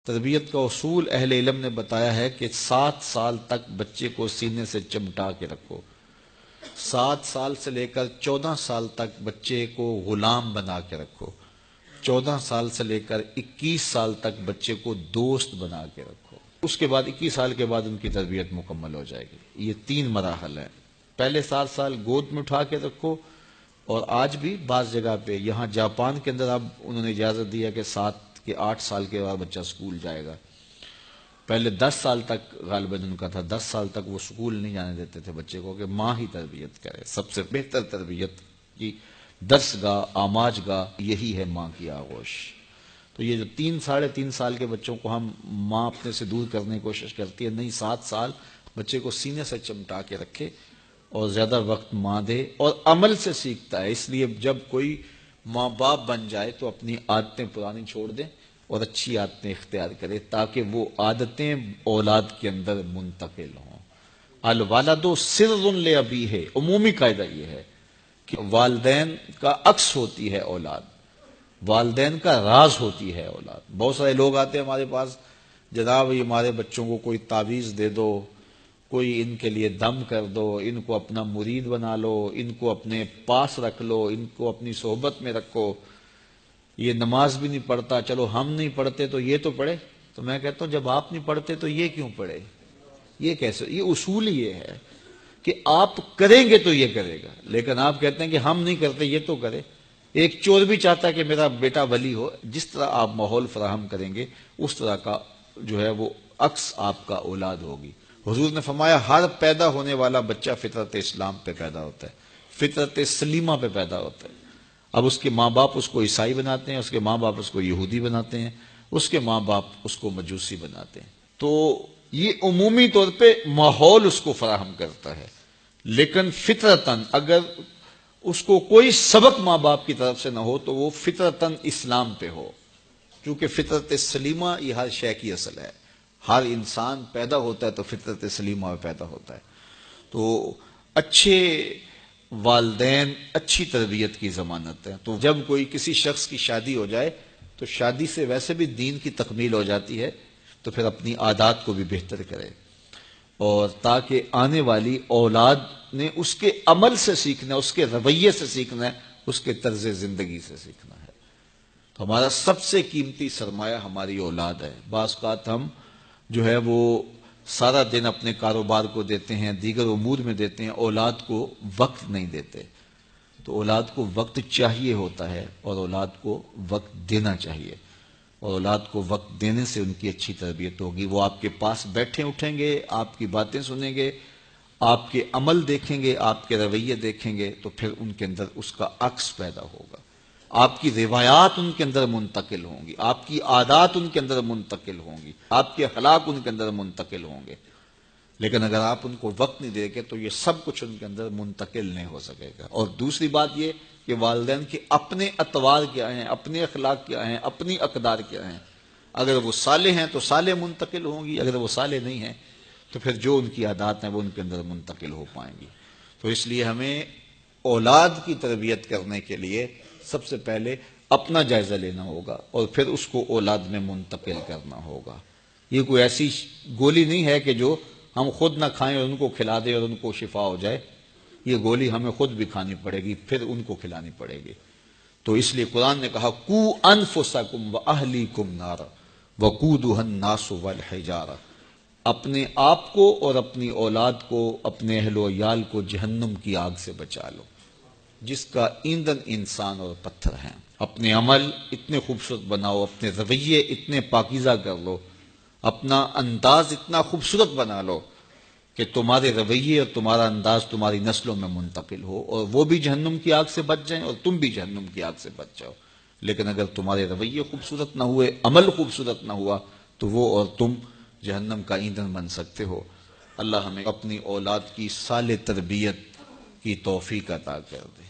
تربیت کا اصول اہل علم نے بتایا ہے کہ 7 سال تک بچے کو سینے سے چمٹا کے رکھو. 7 سال سے لے کر 14 سال تک بچے کو غلام بنا کے رکھو. 14 سال سے لے کر 21 سال تک بچے کو دوست بنا کے رکھو. اس کے بعد 21 سال کے بعد ان کی تربیت مکمل ہو جائے گی. یہ 3 مراحل ہیں. پہلے 7 سال گود میں اٹھا کے رکھو، اور آج بھی بعض جگہ پہ، یہاں جاپان کے اندر اب انہوں نے اجازت دیا کہ 7 کے 8 سال کے بعد بچہ سکول جائے گا. پہلے 10 سال تک غالباً ان کا تھا، 10 سال تک وہ سکول نہیں جانے دیتے تھے بچے کو، کہ ماں ہی تربیت کرے. سب سے بہتر تربیت کی درس گاہ، آماج گاہ یہی ہے ماں کی آغوش. تو یہ جو 3 ساڑھے 3 سال کے بچوں کو ہم ماں اپنے سے دور کرنے کی کوشش کرتی ہے، نہیں، 7 سال بچے کو سینے سے چمٹا کے رکھے اور زیادہ وقت ماں دے، اور عمل سے سیکھتا ہے. اس لیے جب کوئی ماں باپ بن جائے تو اپنی عادتیں پرانی چھوڑ دیں اور اچھی عادتیں اختیار کرے، تاکہ وہ عادتیں اولاد کے اندر منتقل ہوں. الوالد سر لابیہ، عمومی قاعدہ یہ ہے کہ والدین کا عکس ہوتی ہے اولاد، والدین کا راز ہوتی ہے اولاد. بہت سارے لوگ آتے ہیں ہمارے پاس، جناب یہ ہمارے بچوں کو کوئی تعویذ دے دو، کوئی ان کے لیے دم کر دو، ان کو اپنا مرید بنا لو، ان کو اپنے پاس رکھ لو، ان کو اپنی صحبت میں رکھو. یہ نماز بھی نہیں پڑھتا، چلو ہم نہیں پڑھتے تو یہ تو پڑھے. تو میں کہتا ہوں جب آپ نہیں پڑھتے تو یہ کیوں پڑھے؟ یہ کیسے؟ یہ اصول یہ ہے کہ آپ کریں گے تو یہ کرے گا، لیکن آپ کہتے ہیں کہ ہم نہیں کرتے یہ تو کرے. ایک چور بھی چاہتا ہے کہ میرا بیٹا ولی ہو. جس طرح آپ ماحول فراہم کریں گے اس طرح کا جو ہے وہ عکس آپ کا اولاد ہوگی. حضور نے فرمایا ہر پیدا ہونے والا بچہ فطرت اسلام پہ پیدا ہوتا ہے، فطرت سلیمہ پہ پیدا ہوتا ہے. اب اس کے ماں باپ اس کو عیسائی بناتے ہیں، اس کے ماں باپ اس کو یہودی بناتے ہیں، اس کے ماں باپ اس کو مجوسی بناتے ہیں. تو یہ عمومی طور پہ ماحول اس کو فراہم کرتا ہے، لیکن فطرتاً اگر اس کو کوئی سبق ماں باپ کی طرف سے نہ ہو تو وہ فطرتاً اسلام پہ ہو. کیونکہ فطرت سلیمہ یہ ہر شے کی اصل ہے. ہر انسان پیدا ہوتا ہے تو فطرت سلیمہ میں پیدا ہوتا ہے. تو اچھے والدین اچھی تربیت کی ضمانت ہے. تو جب کوئی کسی شخص کی شادی ہو جائے تو شادی سے ویسے بھی دین کی تکمیل ہو جاتی ہے، تو پھر اپنی عادات کو بھی بہتر کرے، اور تاکہ آنے والی اولاد نے اس کے عمل سے سیکھنا ہے، اس کے رویے سے سیکھنا ہے، اس کے طرز زندگی سے سیکھنا ہے. تو ہمارا سب سے قیمتی سرمایہ ہماری اولاد ہے. بعض اوقات ہم جو ہے وہ سارا دن اپنے کاروبار کو دیتے ہیں، دیگر امور میں دیتے ہیں، اولاد کو وقت نہیں دیتے. تو اولاد کو وقت چاہیے ہوتا ہے، اور اولاد کو وقت دینا چاہیے، اور اولاد کو وقت دینے سے ان کی اچھی تربیت ہوگی. وہ آپ کے پاس بیٹھے اٹھیں گے، آپ کی باتیں سنیں گے، آپ کے عمل دیکھیں گے، آپ کے رویے دیکھیں گے، تو پھر ان کے اندر اس کا عکس پیدا ہوگا. آپ کی روایات ان کے اندر منتقل ہوں گی، آپ کی عادات ان کے اندر منتقل ہوں گی، آپ کے اخلاق ان کے اندر منتقل ہوں گے. لیکن اگر آپ ان کو وقت نہیں دیں گے تو یہ سب کچھ ان کے اندر منتقل نہیں ہو سکے گا. اور دوسری بات یہ کہ والدین کے اپنے اطوار کیا ہیں، اپنے اخلاق کیا ہیں، اپنی اقدار کیا ہیں. اگر وہ صالح ہیں تو صالح منتقل ہوں گی، اگر وہ صالح نہیں ہیں تو پھر جو ان کی عادات ہیں وہ ان کے اندر منتقل ہو پائیں گی. تو اس لیے ہمیں اولاد کی تربیت کرنے کے لیے سب سے پہلے اپنا جائزہ لینا ہوگا، اور پھر اس کو اولاد میں منتقل کرنا ہوگا. یہ کوئی ایسی گولی نہیں ہے کہ جو ہم خود نہ کھائیں اور ان کو کھلا دیں اور ان کو شفا ہو جائے. یہ گولی ہمیں خود بھی کھانی پڑے گی، پھر ان کو کھلانی پڑے گی. تو اس لیے قرآن نے کہا قو انفسکم واہلیکم نارا وقودھا الناس والحجارہ، اپنے آپ کو اور اپنی اولاد کو، اپنے اہل و عیال کو جہنم کی آگ سے بچا لو، جس کا ایندھن انسان اور پتھر ہیں. اپنے عمل اتنے خوبصورت بناؤ، اپنے رویے اتنے پاکیزہ کر لو، اپنا انداز اتنا خوبصورت بنا لو کہ تمہارے رویے اور تمہارا انداز تمہاری نسلوں میں منتقل ہو، اور وہ بھی جہنم کی آگ سے بچ جائیں اور تم بھی جہنم کی آگ سے بچ جاؤ. لیکن اگر تمہارے رویے خوبصورت نہ ہوئے، عمل خوبصورت نہ ہوا، تو وہ اور تم جہنم کا ایندھن بن سکتے ہو. اللہ ہمیں اپنی اولاد کی صالح تربیت کی توفیق عطا کر دے.